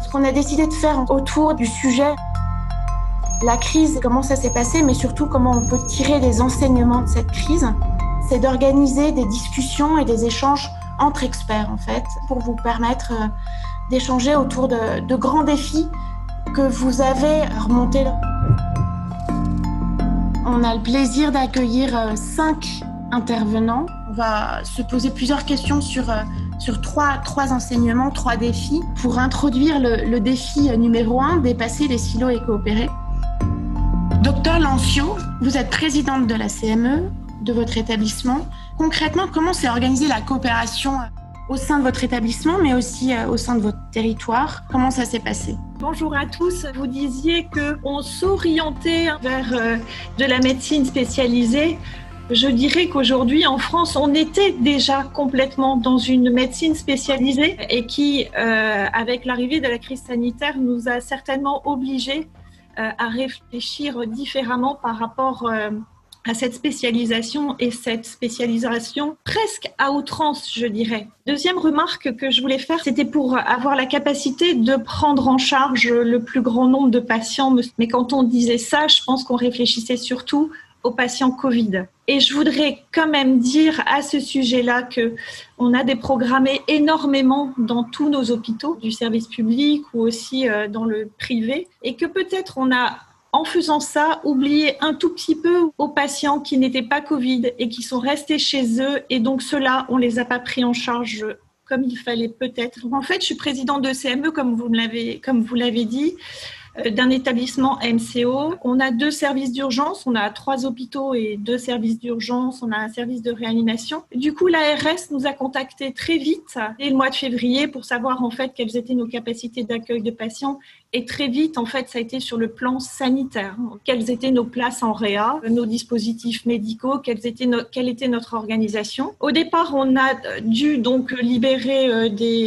Ce qu'on a décidé de faire autour du sujet, la crise, comment ça s'est passé, mais surtout comment on peut tirer les enseignements de cette crise, c'est d'organiser des discussions et des échanges entre experts, en fait, pour vous permettre d'échanger autour de grands défis que vous avez remontés. On a le plaisir d'accueillir 5 intervenants. On va se poser plusieurs questions sur trois enseignements, 3 défis, pour introduire le défi numéro 1, dépasser les silos et coopérer. Docteur Lancio, vous êtes présidente de la CME, de votre établissement. Concrètement, comment s'est organisée la coopération au sein de votre établissement, mais aussi au sein de votre territoire? Comment ça s'est passé? Bonjour à tous. Vous disiez qu'on s'orientait vers de la médecine spécialisée. Je dirais qu'aujourd'hui, en France, on était déjà complètement dans une médecine spécialisée et qui, avec l'arrivée de la crise sanitaire, nous a certainement obligés à réfléchir différemment par rapport à cette spécialisation et cette spécialisation presque à outrance, je dirais. Deuxième remarque que je voulais faire, c'était pour avoir la capacité de prendre en charge le plus grand nombre de patients. Mais quand on disait ça, je pense qu'on réfléchissait surtout aux patients Covid. Et je voudrais quand même dire à ce sujet-là qu'on a déprogrammé énormément dans tous nos hôpitaux du service public ou aussi dans le privé et que peut-être on a, en faisant ça, oublié un tout petit peu aux patients qui n'étaient pas Covid et qui sont restés chez eux et donc ceux-là, on les a pas pris en charge comme il fallait peut-être. En fait, je suis présidente de CME, comme vous l'avez dit, d'un établissement MCO. On a 2 services d'urgence, on a 3 hôpitaux et 2 services d'urgence, on a un service de réanimation. Du coup, l'ARS nous a contactés très vite, dès le mois de février, pour savoir en fait quelles étaient nos capacités d'accueil de patients. Et très vite, en fait, ça a été sur le plan sanitaire. Quelles étaient nos places en réa, nos dispositifs médicaux, quelle était notre organisation. Au départ, on a dû donc libérer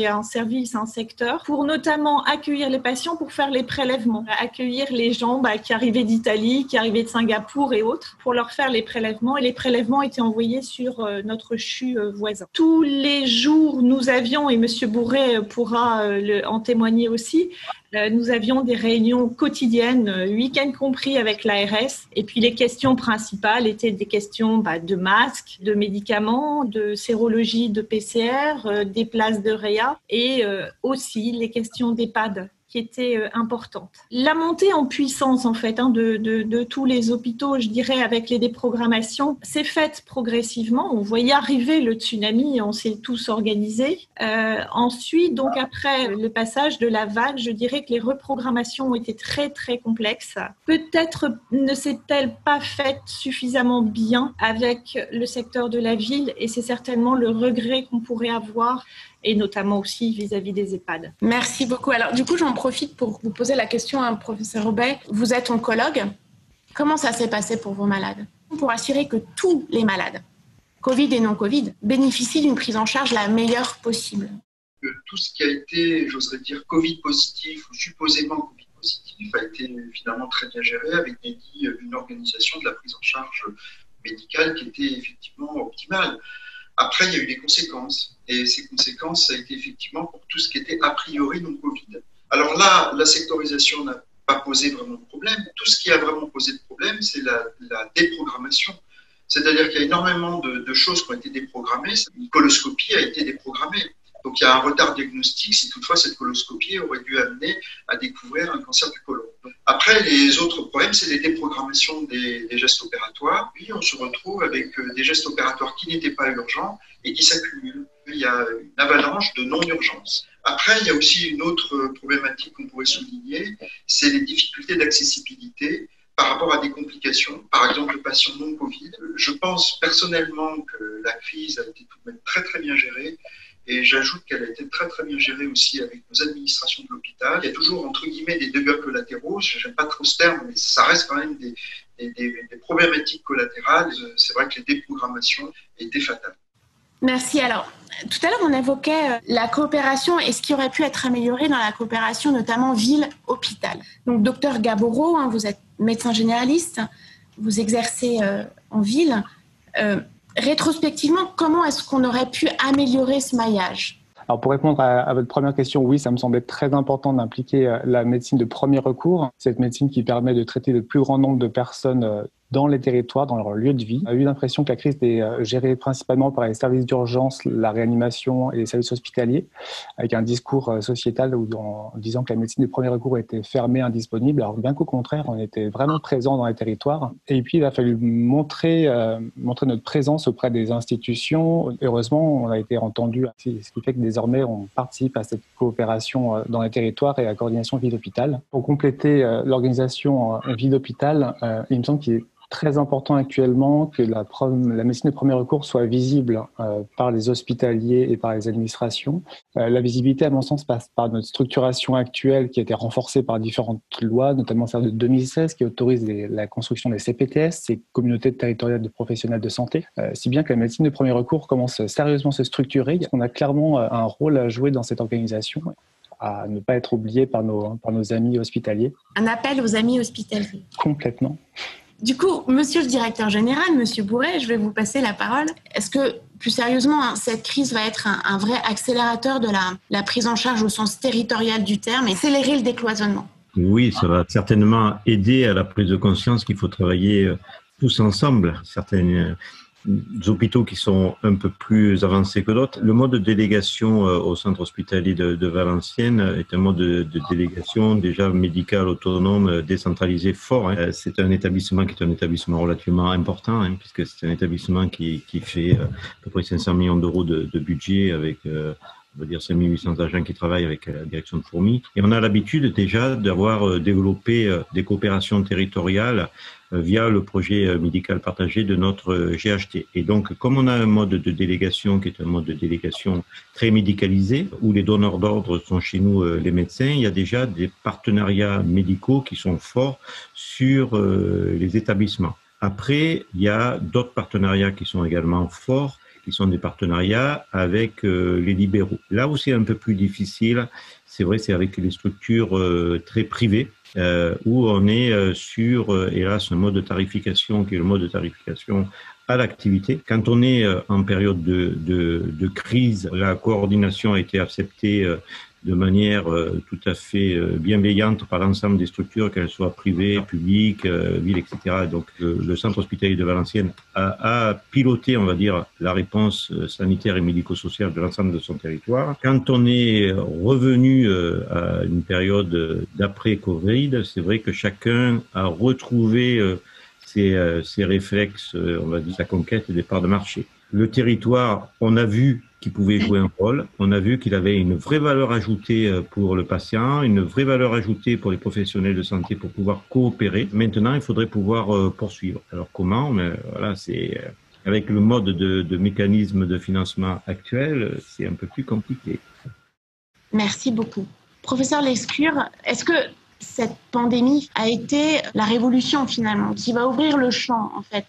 un service, un secteur, pour notamment accueillir les patients, pour faire les prélèvements, accueillir les gens qui arrivaient d'Italie, qui arrivaient de Singapour et autres, pour leur faire les prélèvements. Et les prélèvements étaient envoyés sur notre CHU voisin. Tous les jours, nous avions, et M. Bourret pourra en témoigner aussi, nous avions des réunions quotidiennes, week-end compris, avec l'ARS. Et puis les questions principales étaient des questions de masques, de médicaments, de sérologie, de PCR, des places de réa et aussi les questions d'EHPAD qui étaient importantes. La montée en puissance en fait de tous les hôpitaux, je dirais, avec les déprogrammations, s'est faite progressivement. On voyait arriver le tsunami, on s'est tous organisés. Ensuite, donc après le passage de la vague, je dirais que les reprogrammations ont été très très complexes. Peut-être ne s'est-elle pas faite suffisamment bien avec le secteur de la ville et c'est certainement le regret qu'on pourrait avoir, et notamment aussi vis-à-vis des EHPAD. Merci beaucoup. Alors du coup, j'en profite pour vous poser la question à professeur Aubet. Vous êtes oncologue. Comment ça s'est passé pour vos malades? Pour assurer que tous les malades, Covid et non Covid, bénéficient d'une prise en charge la meilleure possible. Tout ce qui a été, j'oserais dire, Covid positif ou supposément Covid positif a été finalement très bien géré avec une organisation de la prise en charge médicale qui était effectivement optimale. Après, il y a eu des conséquences. Et ces conséquences, ça a été effectivement pour tout ce qui était a priori non Covid. Alors là, la sectorisation n'a pas posé vraiment de problème. Tout ce qui a vraiment posé de problème, c'est la déprogrammation. C'est-à-dire qu'il y a énormément de choses qui ont été déprogrammées. Une coloscopie a été déprogrammée. Donc il y a un retard diagnostique si toutefois cette coloscopie aurait dû amener à découvrir un cancer du côlon. Après, les autres problèmes, c'est les déprogrammations des gestes opératoires. Puis on se retrouve avec des gestes opératoires qui n'étaient pas urgents et qui s'accumulent. Il y a une avalanche de non-urgence. Après, il y a aussi une autre problématique qu'on pourrait souligner, c'est les difficultés d'accessibilité par rapport à des complications. Par exemple, le patient non Covid. Je pense personnellement que la crise a été tout de même très très bien gérée. Et j'ajoute qu'elle a été très très bien gérée aussi avec nos administrations de l'hôpital. Il y a toujours entre guillemets des dégâts collatéraux, j'aime pas trop ce terme, mais ça reste quand même des problématiques collatérales. C'est vrai que les déprogrammations étaient fatales. Merci. Alors, tout à l'heure, on évoquait la coopération et ce qui aurait pu être amélioré dans la coopération, notamment ville-hôpital. Donc, docteur Gaboreau, vous êtes médecin généraliste, vous exercez en ville. Rétrospectivement, comment est-ce qu'on aurait pu améliorer ce maillage ? Alors pour répondre à votre première question, oui, ça me semblait très important d'impliquer la médecine de premier recours, cette médecine qui permet de traiter le plus grand nombre de personnes dans les territoires, dans leur lieu de vie. On a eu l'impression que la crise était gérée principalement par les services d'urgence, la réanimation et les services hospitaliers, avec un discours sociétal en disant que la médecine de premier recours était fermée, indisponible, alors bien qu'au contraire, on était vraiment présents dans les territoires. Et puis, il a fallu montrer notre présence auprès des institutions. Heureusement, on a été entendu, ce qui fait que désormais, on participe à cette coopération dans les territoires et à la coordination vie d'hôpital. Pour compléter l'organisation vie d'hôpital, il me semble qu'il est très important actuellement que la médecine de premier recours soit visible par les hospitaliers et par les administrations. La visibilité, à mon sens, passe par notre structuration actuelle qui a été renforcée par différentes lois, notamment celle de 2016 qui autorise la construction des CPTS, ces communautés territoriales de professionnels de santé, si bien que la médecine de premier recours commence sérieusement à se structurer. On a clairement un rôle à jouer dans cette organisation, à ne pas être oublié par nos amis hospitaliers. Un appel aux amis hospitaliers. Complètement. Du coup, monsieur le directeur général, monsieur Bourret, je vais vous passer la parole. Est-ce que, plus sérieusement, cette crise va être un vrai accélérateur de la prise en charge au sens territorial du terme et accélérer le décloisonnement? Oui, ça va certainement aider à la prise de conscience qu'il faut travailler tous ensemble. Certains hôpitaux qui sont un peu plus avancés que d'autres. Le mode de délégation au centre hospitalier de Valenciennes est un mode de délégation déjà médical, autonome, décentralisé, fort. C'est un établissement qui est un établissement relativement important, puisque c'est un établissement qui fait à peu près 500 millions d'euros de budget avec on va dire 5800 agents qui travaillent avec la direction de Fourmi. Et on a l'habitude déjà d'avoir développé des coopérations territoriales via le projet médical partagé de notre GHT. Et donc, comme on a un mode de délégation qui est un mode de délégation très médicalisé, où les donneurs d'ordre sont chez nous les médecins, il y a déjà des partenariats médicaux qui sont forts sur les établissements. Après, il y a d'autres partenariats qui sont également forts, qui sont des partenariats avec les libéraux. Là où c'est un peu plus difficile, c'est vrai, c'est avec les structures très privées, où on est sur, hélas, un mode de tarification qui est le mode de tarification à l'activité. Quand on est en période de crise, la coordination a été acceptée de manière tout à fait bienveillante par l'ensemble des structures, qu'elles soient privées, publiques, villes, etc. Donc le centre hospitalier de Valenciennes a piloté, on va dire, la réponse sanitaire et médico-sociale de l'ensemble de son territoire. Quand on est revenu à une période d'après-Covid, c'est vrai que chacun a retrouvé ses réflexes, on va dire, sa conquête des parts de marché. Le territoire, on a vu qu'il pouvait jouer un rôle. On a vu qu'il avait une vraie valeur ajoutée pour le patient, une vraie valeur ajoutée pour les professionnels de santé pour pouvoir coopérer. Maintenant, il faudrait pouvoir poursuivre. Alors comment? Mais voilà, c'est avec le mode de mécanisme de financement actuel, c'est un peu plus compliqué. Merci beaucoup. Professeur Lescure, est-ce que cette pandémie a été la révolution finalement qui va ouvrir le champ en fait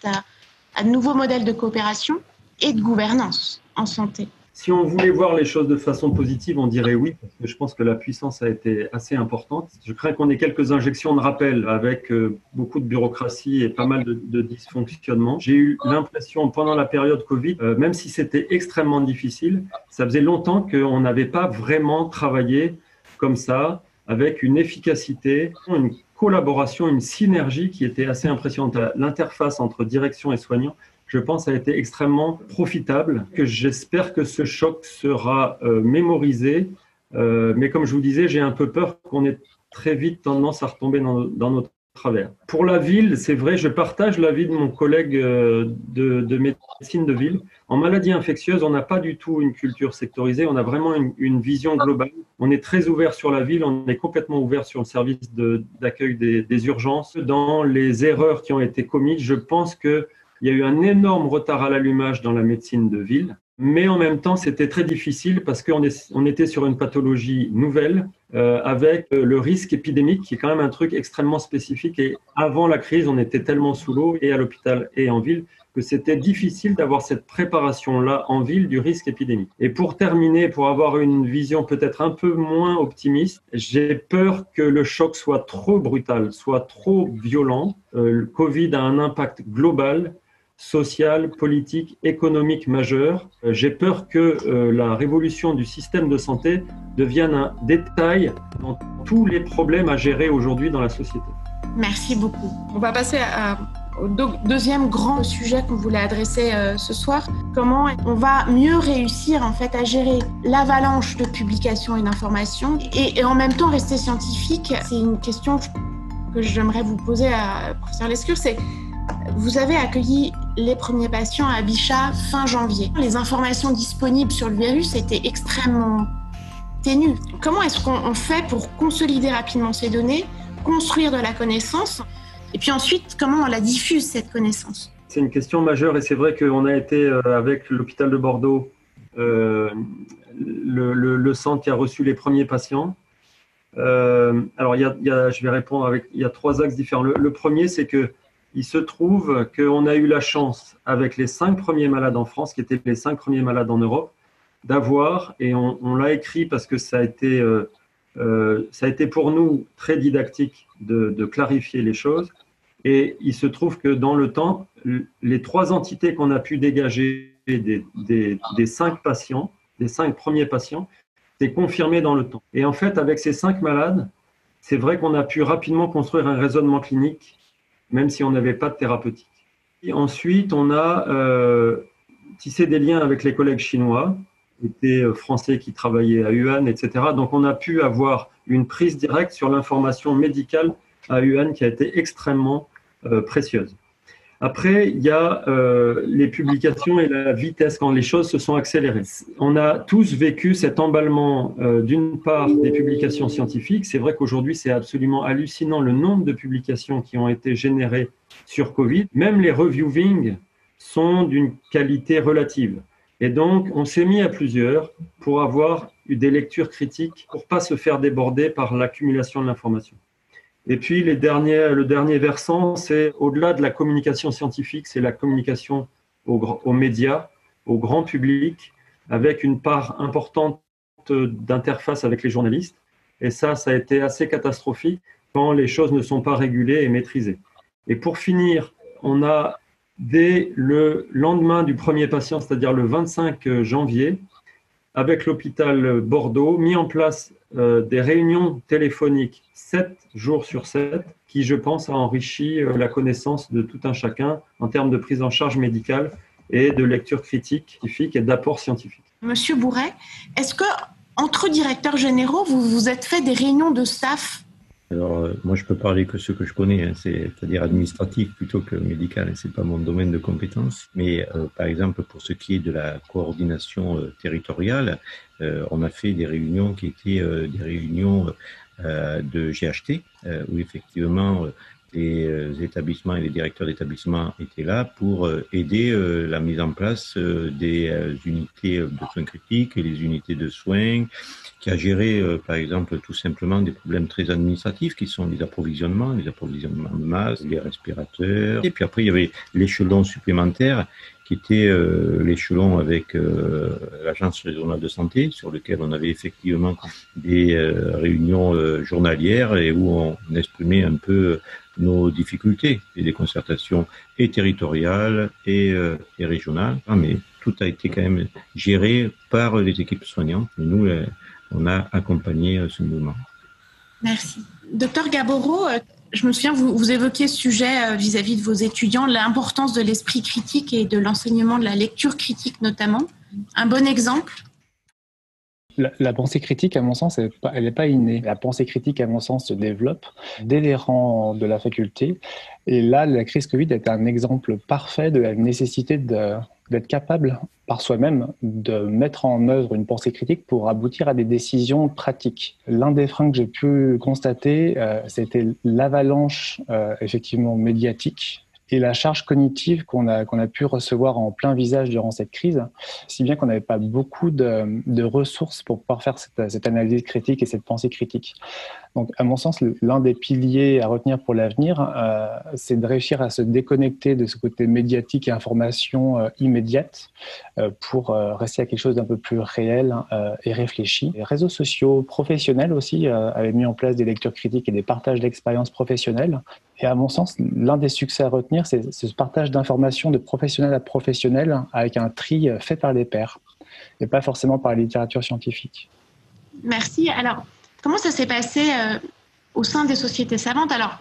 à de nouveaux modèles de coopération et de gouvernance en santé? Si on voulait voir les choses de façon positive, on dirait oui, parce que je pense que la puissance a été assez importante. Je crains qu'on ait quelques injections de rappel avec beaucoup de bureaucratie et pas mal de dysfonctionnements. J'ai eu l'impression pendant la période Covid, même si c'était extrêmement difficile, ça faisait longtemps qu'on n'avait pas vraiment travaillé comme ça, avec une efficacité, une collaboration, une synergie qui était assez impressionnante. L'interface entre direction et soignants, je pense, a été extrêmement profitable. J'espère que ce choc sera mémorisé. Mais comme je vous disais, j'ai un peu peur qu'on ait très vite tendance à retomber dans notre travers. Pour la ville, c'est vrai, je partage l'avis de mon collègue de médecine de ville. En maladie infectieuse, on n'a pas du tout une culture sectorisée, on a vraiment une vision globale. On est très ouvert sur la ville, on est complètement ouvert sur le service d'accueil des urgences. Dans les erreurs qui ont été commises, je pense qu'il y a eu un énorme retard à l'allumage dans la médecine de ville. Mais en même temps, c'était très difficile parce qu'on était sur une pathologie nouvelle avec le risque épidémique qui est quand même un truc extrêmement spécifique. Et avant la crise, on était tellement sous l'eau et à l'hôpital et en ville que c'était difficile d'avoir cette préparation-là en ville du risque épidémique. Et pour terminer, pour avoir une vision peut-être un peu moins optimiste, j'ai peur que le choc soit trop brutal, soit trop violent. Le Covid a un impact global sociale, politique, économique majeure. J'ai peur que la révolution du système de santé devienne un détail dans tous les problèmes à gérer aujourd'hui dans la société. Merci beaucoup. On va passer au deuxième grand sujet qu'on voulait adresser ce soir. Comment on va mieux réussir en fait à gérer l'avalanche de publications et d'informations et en même temps rester scientifique. C'est une question que j'aimerais vous poser à professeur Lescure. C'est vous avez accueilli les premiers patients à Bichat fin janvier. Les informations disponibles sur le virus étaient extrêmement ténues. Comment est-ce qu'on fait pour consolider rapidement ces données, construire de la connaissance et puis ensuite, comment on la diffuse, cette connaissance? C'est une question majeure et c'est vrai qu'on a été avec l'hôpital de Bordeaux, le centre qui a reçu les premiers patients. Alors, je vais répondre il y a 3 axes différents. Le premier, c'est qu'il se trouve qu'on a eu la chance, avec les 5 premiers malades en France, qui étaient les 5 premiers malades en Europe, d'avoir, et on l'a écrit parce que ça a été pour nous très didactique de clarifier les choses. Et il se trouve que dans le temps, les 3 entités qu'on a pu dégager des 5 patients, des 5 premiers patients, c'est confirmé dans le temps. Et en fait, avec ces 5 malades, c'est vrai qu'on a pu rapidement construire un raisonnement clinique, même si on n'avait pas de thérapeutique. Et ensuite, on a tissé des liens avec les collègues chinois, des Français qui travaillaient à Wuhan, etc. Donc, on a pu avoir une prise directe sur l'information médicale à Wuhan qui a été extrêmement précieuse. Après, il y a les publications et la vitesse quand les choses se sont accélérées. On a tous vécu cet emballement d'une part des publications scientifiques. C'est vrai qu'aujourd'hui, c'est absolument hallucinant le nombre de publications qui ont été générées sur Covid. Même les reviewing sont d'une qualité relative. Et donc, on s'est mis à plusieurs pour avoir eu des lectures critiques pour ne pas se faire déborder par l'accumulation de l'information. Et puis, le dernier versant, c'est au-delà de la communication scientifique, c'est la communication aux médias, au grand public, avec une part importante d'interface avec les journalistes. Et ça a été assez catastrophique quand les choses ne sont pas régulées et maîtrisées. Et pour finir, on a, dès le lendemain du premier patient, c'est-à-dire le 25 janvier, avec l'hôpital Bordeaux, mis en place des réunions téléphoniques 7 jours sur 7, qui, je pense, a enrichi la connaissance de tout un chacun en termes de prise en charge médicale et de lecture critique scientifique et d'apport scientifique. Monsieur Bourret, est-ce que entre directeurs généraux, vous vous êtes fait des réunions de staff? Alors, moi, je peux parler que ce que je connais, hein, c'est-à-dire administratif plutôt que médical. Ce n'est pas mon domaine de compétence. Mais par exemple, pour ce qui est de la coordination territoriale, on a fait des réunions qui étaient des réunions de GHT, où effectivement les établissements et les directeurs d'établissements étaient là pour aider la mise en place des unités de soins critiques et les unités de soins, qui a géré, par exemple, tout simplement des problèmes très administratifs qui sont les approvisionnements de masques, les respirateurs. Et puis après, il y avait l'échelon supplémentaire qui était l'échelon avec l'Agence régionale de santé, sur lequel on avait effectivement des réunions journalières et où on exprimait un peu nos difficultés et des concertations et territoriales et régionales. Mais tout a été quand même géré par les équipes soignantes. Et nous, on a accompagné ce mouvement. Merci. Docteur Gaboreau, je me souviens, vous évoquiez ce sujet vis-à-vis de vos étudiants, l'importance de l'esprit critique et de l'enseignement de la lecture critique notamment. Un bon exemple? La pensée critique, à mon sens, elle n'est pas innée. La pensée critique, à mon sens, se développe dès les rangs de la faculté. Et là, la crise Covid est un exemple parfait de la nécessité d'être capable, par soi-même, de mettre en œuvre une pensée critique pour aboutir à des décisions pratiques. L'un des freins que j'ai pu constater, c'était l'avalanche, effectivement, médiatique et la charge cognitive qu'on a pu recevoir en plein visage durant cette crise, si bien qu'on n'avait pas beaucoup de ressources pour pouvoir faire cette analyse critique et cette pensée critique. Donc, à mon sens, l'un des piliers à retenir pour l'avenir, c'est de réussir à se déconnecter de ce côté médiatique et information immédiate pour rester à quelque chose d'un peu plus réel et réfléchi. Les réseaux sociaux professionnels aussi avaient mis en place des lectures critiques et des partages d'expériences professionnelles Et à mon sens, l'un des succès à retenir, c'est ce partage d'informations de professionnel à professionnel avec un tri fait par les pairs et pas forcément par la littérature scientifique. Merci. Alors, comment ça s'est passé au sein des sociétés savantes? Alors,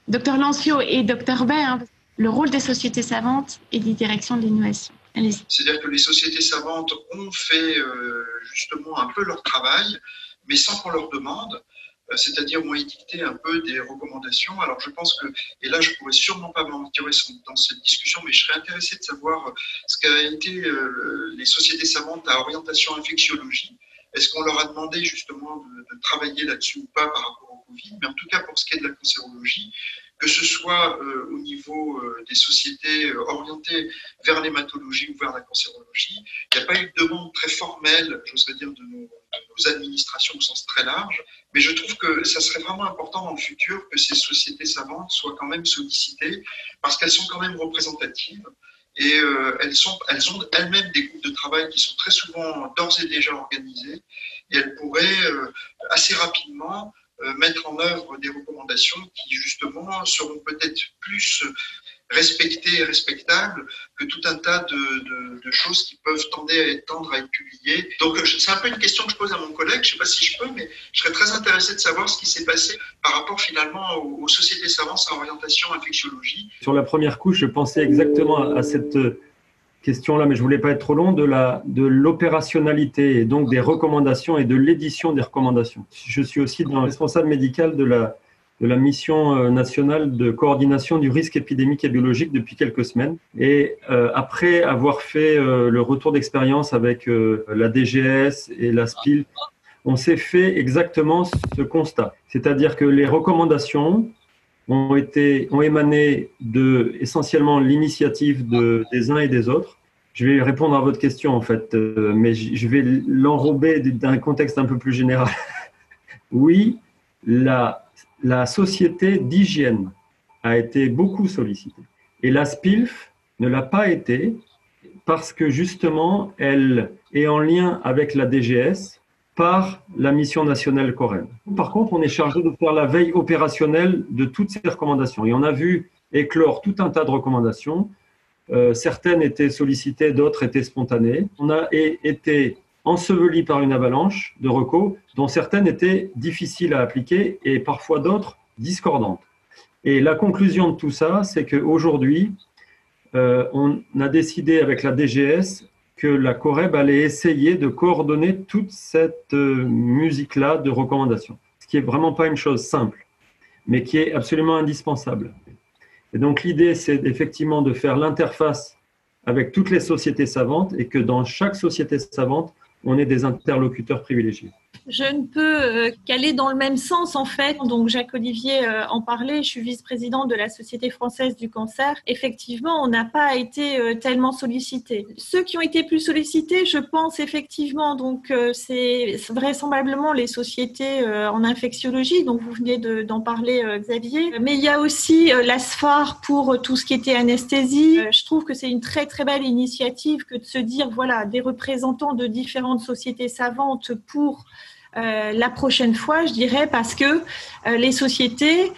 Dr Lancio et Dr Bay, le rôle des sociétés savantes et des directions de l'innovation. Allez-y. C'est-à-dire que les sociétés savantes ont fait justement un peu leur travail, mais sans qu'on leur demande, c'est-à-dire ont édicté un peu des recommandations. Alors je pense que, et là je ne pourrais sûrement pas m'aventurer dans cette discussion, mais je serais intéressé de savoir ce qu'a été les sociétés savantes à orientation infectiologie. Est-ce qu'on leur a demandé justement de travailler là-dessus ou pas par rapport au Covid? Mais en tout cas, pour ce qui est de la cancérologie, que ce soit au niveau des sociétés orientées vers l'hématologie ou vers la cancérologie, il n'y a pas eu de demande très formelle, j'oserais dire, de nos administrations au sens très large, mais je trouve que ça serait vraiment important dans le futur que ces sociétés savantes soient quand même sollicitées, parce qu'elles sont quand même représentatives, et elles ont elles-mêmes des groupes de travail qui sont très souvent d'ores et déjà organisés, et elles pourraient assez rapidement mettre en œuvre des recommandations qui justement seront peut-être plus respectées et respectables que tout un tas de choses qui peuvent tendre à être publiées. Donc c'est un peu une question que je pose à mon collègue, je ne sais pas si je peux, mais je serais très intéressé de savoir ce qui s'est passé par rapport finalement aux sociétés savantes en orientation infectiologie. Sur la première couche, je pensais exactement à cette question-là, mais je ne voulais pas être trop long, de l'opérationnalité et donc des recommandations et de l'édition des recommandations. Je suis aussi responsable médical de la mission nationale de coordination du risque épidémique et biologique depuis quelques semaines. Et après avoir fait le retour d'expérience avec la DGS et la SPIL, on s'est fait exactement ce constat. C'est-à-dire que les recommandations ont émané de essentiellement l'initiative des uns et des autres. Je vais répondre à votre question en fait, mais je vais l'enrober d'un contexte un peu plus général. Oui, la société d'hygiène a été beaucoup sollicitée et la SPILF ne l'a pas été parce que justement elle est en lien avec la DGS par la mission nationale COREB. Par contre, on est chargé de faire la veille opérationnelle de toutes ces recommandations. Et on a vu éclore tout un tas de recommandations. Certaines étaient sollicitées, d'autres étaient spontanées. On a été enseveli par une avalanche de recos, dont certaines étaient difficiles à appliquer et parfois d'autres discordantes. Et la conclusion de tout ça, c'est qu'aujourd'hui, on a décidé avec la DGS que la COREB allait essayer de coordonner toute cette musique-là de recommandations, ce qui n'est vraiment pas une chose simple, mais qui est absolument indispensable. Et donc l'idée, c'est effectivement de faire l'interface avec toutes les sociétés savantes et que dans chaque société savante, on ait des interlocuteurs privilégiés. Je ne peux qu'aller dans le même sens en fait. Donc Jacques-Olivier en parlait, je suis vice-présidente de la Société française du cancer. Effectivement, on n'a pas été tellement sollicités. Ceux qui ont été plus sollicités, je pense effectivement, donc c'est vraisemblablement les sociétés en infectiologie, donc vous venez d'en parler Xavier. Mais il y a aussi la SFAR pour tout ce qui était anesthésie. Je trouve que c'est une très très belle initiative que de se dire voilà des représentants de différentes sociétés savantes pour la prochaine fois, je dirais, parce que les sociétés,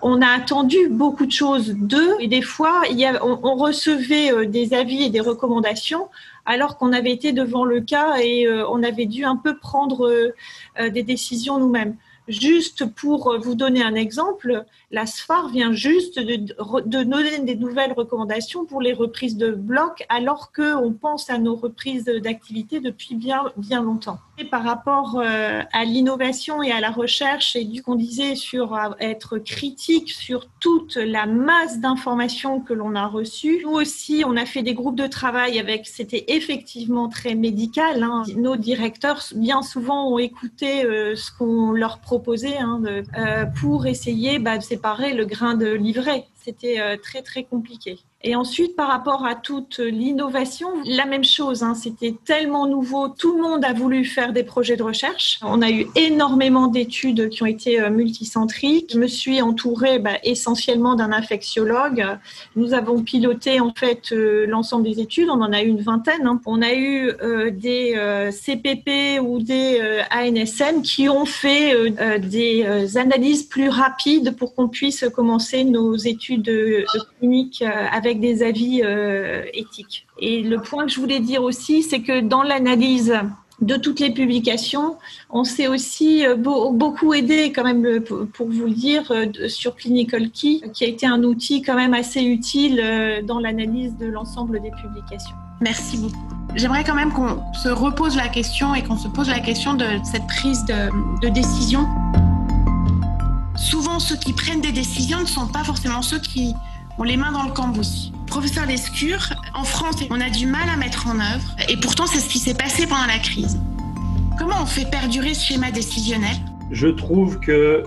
on a attendu beaucoup de choses d'eux et des fois, on recevait des avis et des recommandations alors qu'on avait été devant le cas et on avait dû un peu prendre des décisions nous-mêmes. Juste pour vous donner un exemple, la SFAR vient juste de donner des nouvelles recommandations pour les reprises de blocs alors qu'on pense à nos reprises d'activité depuis bien longtemps. Et par rapport à l'innovation et à la recherche, et du qu'on disait sur être critique sur toute la masse d'informations que l'on a reçues, nous aussi, on a fait des groupes de travail c'était effectivement très médical. Hein. Nos directeurs, bien souvent, ont écouté ce qu'on leur proposait pour essayer de séparer le grain de l'ivraie. C'était très, très compliqué. Et ensuite, par rapport à toute l'innovation, la même chose, c'était tellement nouveau. Tout le monde a voulu faire des projets de recherche. On a eu énormément d'études qui ont été multicentriques. Je me suis entourée essentiellement d'un infectiologue. Nous avons piloté en fait l'ensemble des études. On en a eu une vingtaine. On a eu des CPP ou des ANSM qui ont fait des analyses plus rapides pour qu'on puisse commencer nos études cliniques avec des avis éthiques. Et le point que je voulais dire aussi, c'est que dans l'analyse de toutes les publications, on s'est aussi beaucoup aidé quand même, pour vous le dire, sur Clinical Key, qui a été un outil quand même assez utile dans l'analyse de l'ensemble des publications. Merci beaucoup. J'aimerais quand même qu'on se repose la question et qu'on se pose la question de cette prise de décision. Souvent, ceux qui prennent des décisions ne sont pas forcément ceux qui ont les mains dans le cambouis. Professeur Lescure, en France, on a du mal à mettre en œuvre, et pourtant c'est ce qui s'est passé pendant la crise. Comment on fait perdurer ce schéma décisionnel ? Je trouve que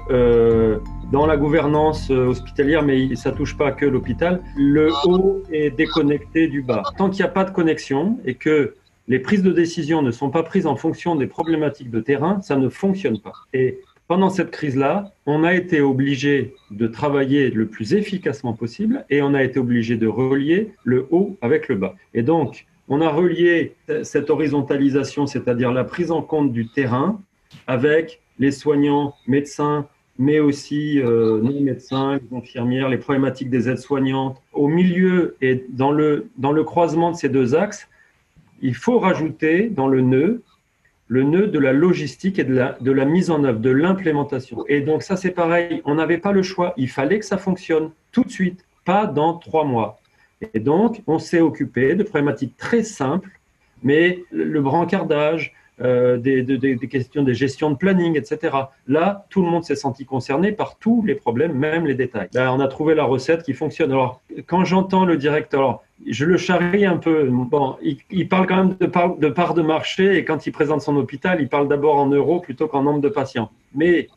dans la gouvernance hospitalière, mais ça ne touche pas que l'hôpital, le haut est déconnecté du bas. Tant qu'il n'y a pas de connexion et que les prises de décision ne sont pas prises en fonction des problématiques de terrain, ça ne fonctionne pas. Et pendant cette crise-là, on a été obligé de travailler le plus efficacement possible et on a été obligé de relier le haut avec le bas. Et donc, on a relié cette horizontalisation, c'est-à-dire la prise en compte du terrain, avec les soignants, médecins, mais aussi non-médecins, les infirmières, les problématiques des aides-soignantes. Au milieu et dans le croisement de ces deux axes, il faut rajouter dans le nœud de la logistique et de la mise en œuvre, de l'implémentation. Et donc ça, c'est pareil, on n'avait pas le choix, il fallait que ça fonctionne tout de suite, pas dans 3 mois. Et donc, on s'est occupé de problématiques très simples, mais le brancardage, des questions de gestion de planning, etc. Là, tout le monde s'est senti concerné par tous les problèmes, même les détails. Là, on a trouvé la recette qui fonctionne. Alors, quand j'entends le directeur, je le charrie un peu. Bon, il parle quand même de part de marché et quand il présente son hôpital, il parle d'abord en euros plutôt qu'en nombre de patients. Mais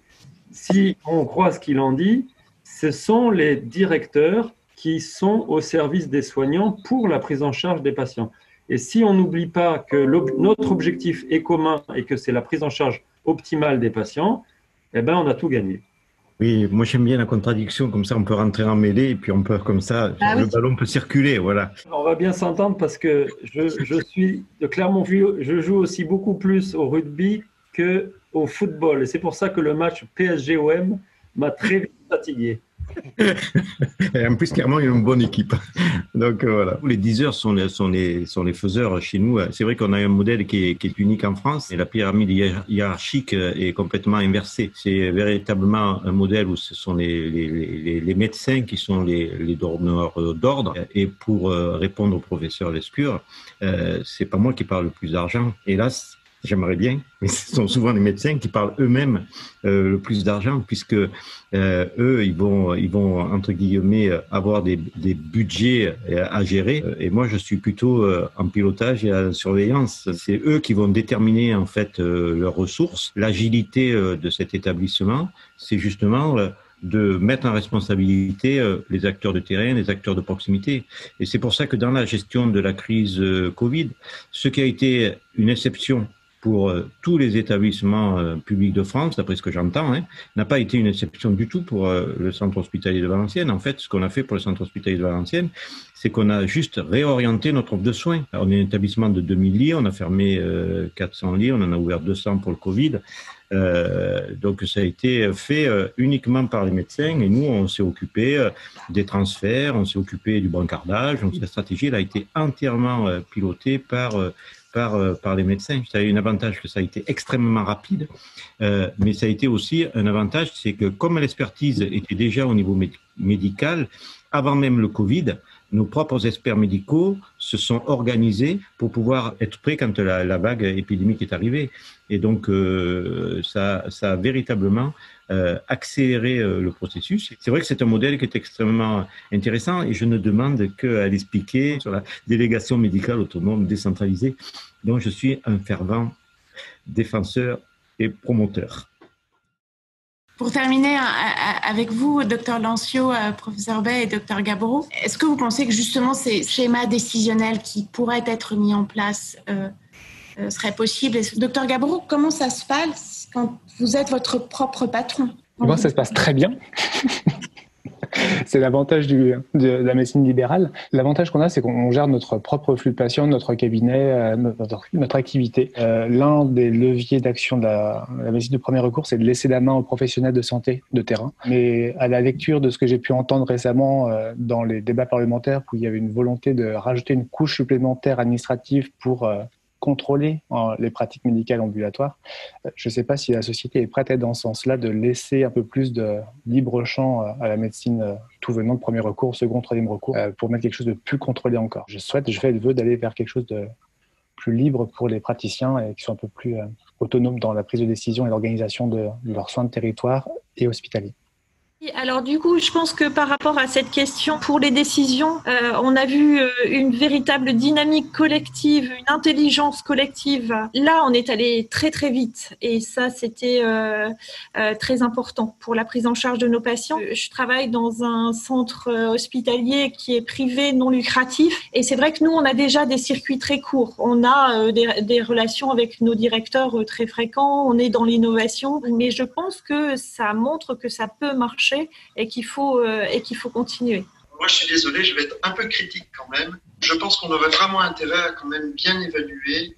si on croit ce qu'il en dit, ce sont les directeurs qui sont au service des soignants pour la prise en charge des patients. Et si on n'oublie pas que notre objectif est commun et que c'est la prise en charge optimale des patients, eh ben, on a tout gagné. Oui, moi j'aime bien la contradiction, comme ça on peut rentrer en mêlée et puis on peut comme ça, le ballon peut circuler, voilà. On va bien s'entendre parce que je suis de Clermont-Ferrand, je joue aussi beaucoup plus au rugby qu'au football. Et c'est pour ça que le match PSG-OM m'a très vite fatigué. Et en plus, clairement, il y a une bonne équipe. Donc voilà. Les diseurs sont les faiseurs chez nous. C'est vrai qu'on a un modèle qui est unique en France et la pyramide hiérarchique est complètement inversée. C'est véritablement un modèle où ce sont les médecins qui sont les donneurs d'ordre. Et pour répondre au professeur Lescure, c'est pas moi qui parle le plus d'argent. Hélas, j'aimerais bien, mais ce sont souvent les médecins qui parlent eux-mêmes le plus d'argent, puisque eux, ils vont entre guillemets avoir des budgets à gérer. Et moi, je suis plutôt en pilotage et en surveillance. C'est eux qui vont déterminer en fait leurs ressources. L'agilité de cet établissement, c'est justement de mettre en responsabilité les acteurs de terrain, les acteurs de proximité. Et c'est pour ça que dans la gestion de la crise Covid, ce qui a été une exception pour tous les établissements publics de France, d'après ce que j'entends, n'a pas été une exception du tout pour le centre hospitalier de Valenciennes. En fait, ce qu'on a fait pour le centre hospitalier de Valenciennes, c'est qu'on a juste réorienté notre offre de soins. Alors, on est un établissement de 2000 lits, on a fermé 400 lits, on en a ouvert 200 pour le Covid. Donc ça a été fait uniquement par les médecins et nous on s'est occupé des transferts, on s'est occupé du brancardage. Donc la stratégie elle a été entièrement pilotée par les médecins. Ça a eu un avantage que ça a été extrêmement rapide, mais ça a été aussi un avantage, c'est que comme l'expertise était déjà au niveau médical, avant même le Covid, nos propres experts médicaux se sont organisés pour pouvoir être prêts quand la vague épidémique est arrivée. Et donc, ça a véritablement accéléré le processus. C'est vrai que c'est un modèle qui est extrêmement intéressant et je ne demande qu'à l'expliquer sur la délégation médicale autonome décentralisée, dont je suis un fervent défenseur et promoteur. Pour terminer avec vous, Dr Lancio, Professeur Bay et Dr Gaboureau, est-ce que vous pensez que justement ces schémas décisionnels qui pourraient être mis en place seraient possibles? Dr Gaboureau, comment ça se passe quand vous êtes votre propre patron? Moi, ça se passe très bien. C'est l'avantage de la médecine libérale. L'avantage qu'on a, c'est qu'on gère notre propre flux de patients, notre cabinet, notre activité. L'un des leviers d'action de la médecine de premier recours, c'est de laisser la main aux professionnels de santé de terrain. Mais à la lecture de ce que j'ai pu entendre récemment dans les débats parlementaires, où il y avait une volonté de rajouter une couche supplémentaire administrative pour contrôler les pratiques médicales ambulatoires. Je ne sais pas si la société est prête à être dans ce sens-là, de laisser un peu plus de libre champ à la médecine tout venant de premier recours, second, troisième recours, pour mettre quelque chose de plus contrôlé encore. Je fais le vœu d'aller vers quelque chose de plus libre pour les praticiens et qui sont un peu plus autonomes dans la prise de décision et l'organisation de leurs soins de territoire et hospitaliers. Alors du coup, je pense que par rapport à cette question, pour les décisions, on a vu une véritable dynamique collective, une intelligence collective. Là, on est allé très très vite et ça, c'était très important pour la prise en charge de nos patients. Je travaille dans un centre hospitalier qui est privé, non lucratif, et c'est vrai que nous, on a déjà des circuits très courts. On a des relations avec nos directeurs très fréquents, on est dans l'innovation, mais je pense que ça montre que ça peut marcher et qu'il faut continuer. Moi, je suis désolé, je vais être un peu critique quand même. Je pense qu'on aurait vraiment intérêt à quand même bien évaluer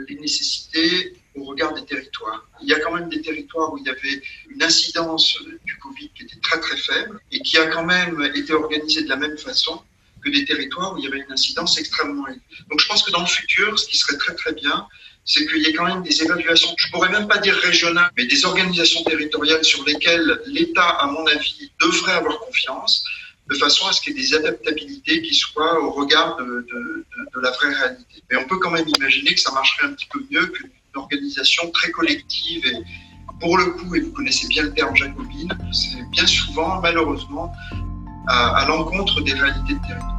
les nécessités au regard des territoires. Il y a quand même des territoires où il y avait une incidence du Covid qui était très très faible et qui a quand même été organisée de la même façon que des territoires où il y avait une incidence extrêmement élevée. Donc je pense que dans le futur, ce qui serait très très bien, c'est qu'il y ait quand même des évaluations, je pourrais même pas dire régionales, mais des organisations territoriales sur lesquelles l'État, à mon avis, devrait avoir confiance, de façon à ce qu'il y ait des adaptabilités qui soient au regard de la vraie réalité. Mais on peut quand même imaginer que ça marcherait un petit peu mieux qu'une organisation très collective et pour le coup, et vous connaissez bien le terme jacobine, c'est bien souvent, malheureusement, à l'encontre des réalités de territoire.